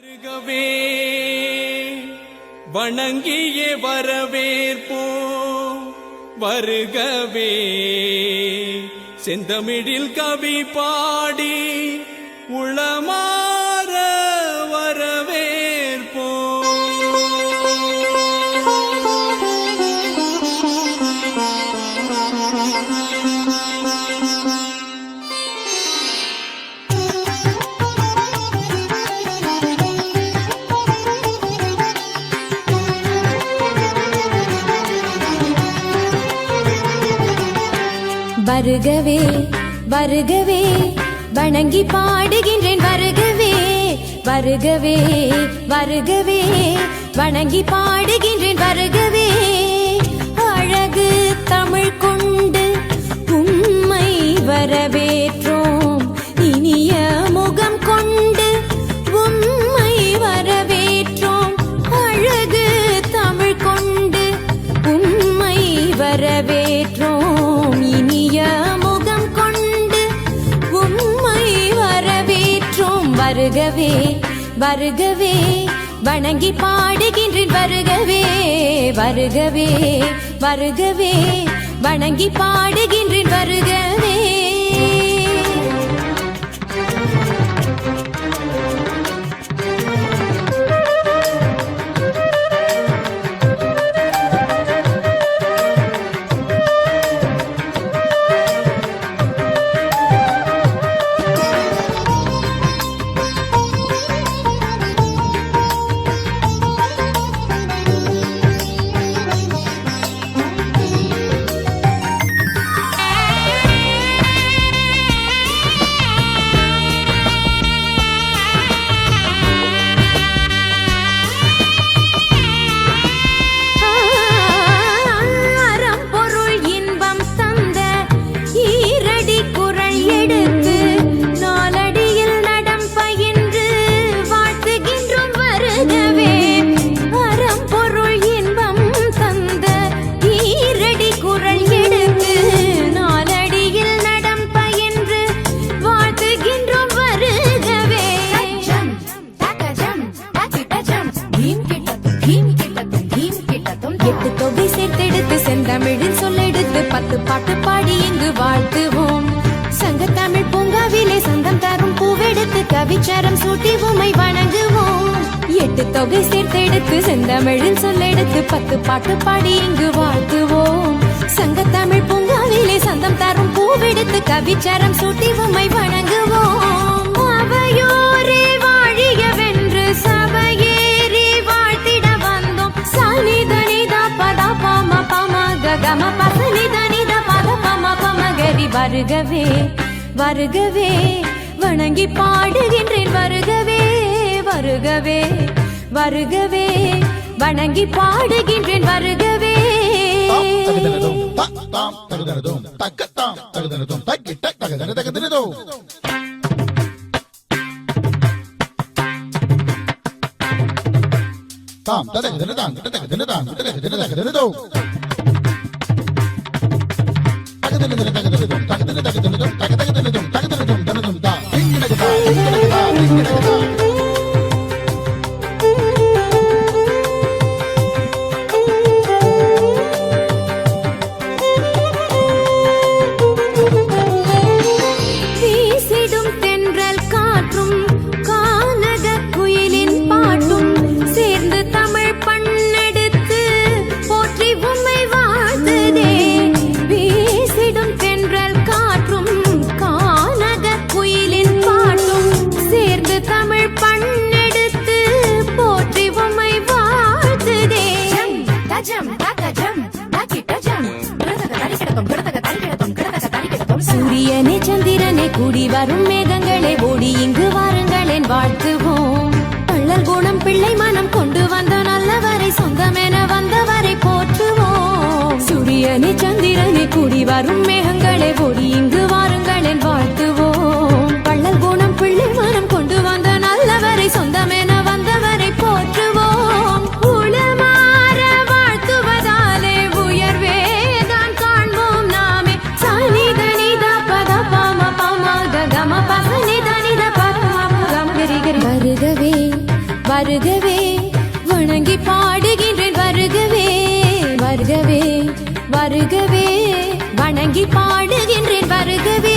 வருகவே வணங்கியே வரவேற்போம் வருகவே செந்தமிழில் கவி பாடி உளமாற வரவேற்போம். வருகவே வருகவே வணங்கி பாடுகின்றேன் வருகவே வருகவே வருகவே வணங்கி பாடுகின்றேன் வருகவே அழகு தமிழ் கொண்டு உம்மை வரவேற்றோம் இனிய முகம் கொண்டு உம்மை வரவேற்றோம் அழகு தமிழ் கொண்டு உம்மை வரவேற்றோம் இனிய முகம் கொண்டு உம்மை வரவேற்றோம் வருகவே வருகவே வணங்கி பாடுகின்றேன் வருகவே வருகவே வருகவே வணங்கி பாடுகின்றேன் வருகவே. எட்டு தொகை சேர்த்தெடுத்து செந்தமிழில் சொல்லெடுத்து 10 பாட்டு பாடி இங்கு வாழ்த்துவோம் சங்கத்தமிழ் பூங்காவிலே சந்தம் தரும் பூவெடுத்து கவிச்சரம் சூட்டி உம்மை வணங்குவோம். எட்டு தொகை சேர்த்தெடுத்து செந்தமிழில் சொல்லெடுத்து 10 பாட்டு பாடி இங்கு வாழ்த்துவோம் சங்கத்தமிழ் பூங்காவிலே சந்தம் தரும் பூவெடுத்து கவிச்சரம் சூட்டி உம்மை வணங்குவோம். அவையோரே வாழியவென்று சபையேறி வாழ்த்திட வந்தோம் சனிதனிதா பதா பம பம கம பசனிதனித பத பம பமகரி வருகவே வருகவே வணங்கி பாடுகின்றேன் வருகவே வருகவே வருகவே வணங்கி பாடுகின்றேன் வருகவே. தாம் ததகதனதாம் ததகதனதாம் ததகதனதகதனதோ தகதனதகதனதோ தகதனதகதனதோ தகதனதகதனதோ தகதனதகதனதோ தனதம் தா இங்கனகதா இங்கனகதா இங்கனகதா வீசிடும் தென்றல் காற்றும் கானக குயிலின் பாட்டும் சேர்ந்து தமிழ் பண்ணெடுத்து போற்றி உம்மை வாழ்த்துதே. வீசிடும் தென்றல் காற்றும் கானக குயிலின் பாட்டும் சேர்ந்து தமிழ் பண்ணெடுத்து போற்றி உம்மை வாழ்த்துதே. சூரியனே சந்திரனே கூடி வரும் மேகங்களே ஓடி இங்கு வாருங்களேன் வாழ்த்துவோம் பள்ளல் குணம் பிள்ளை மனம் கொண்டு வந்த நல்லவரை சொந்தமென வந்தவரை போற்றுவோம். சூரியனே சந்திரனே கூடி வரும் மேகங்களே ஓடி இங்கு வாருங்களேன் வாழ்த்துவோம் பள்ளல் குணம் பிள்ளை மனம் கொண்டு வந்த நல்லவரை சொந்தமென வந்தவரை போற்றுவோம். உளமாற வாழ்த்துவதாலே உயர்வேதான் காண்போம் நாமே சனிதனித பத பம பம கம பசனிதனித பத வருகவே வருகவே வணங்கி பாடுகின்றேன் வருகவே வருகவே வருகவே வணங்கி பாடுகின்றேன் வருகவே